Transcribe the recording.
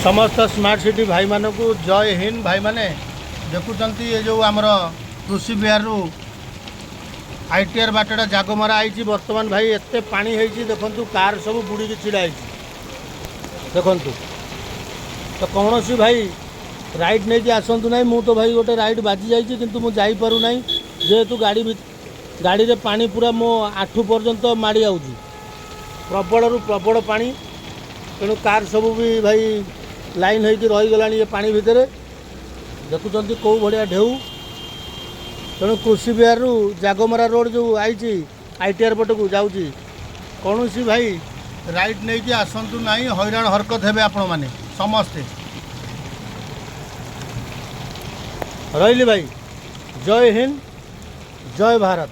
समस्त smart city भाई मान को जय हिंद। भाई माने देखुंत ये जो आमर कृषि विहार रु आईटीआर बाटटा जागमरा आई बर्तमान भाई एत पानी देखु कार सब बुड़ी की छिड़ा देखु तो कौन सी भाई राइड नहीं आसतु ना मु तो भाई गोटे राइड बाजी जाइए किंतु मुझे जापरू ना जेहेतु गाड़ी रे पानी पूरा मो आठू पर्यंत माड़ी आउची प्रबल रु प्रबल पानी तेणु कार सब भी भाई लाइन होगी रहीगला ये पानी भितर देखुं कौ भाया ढेउ तेणु कृषि विहार रु जागमरा रोड जो आई आईटीआर पट को जाऊँगी कौन सी भाई राइड नहीं आसतु ना हैरान हरकत हे आपण मैंने समस्ते रही भाई। जय हिंद जय भारत।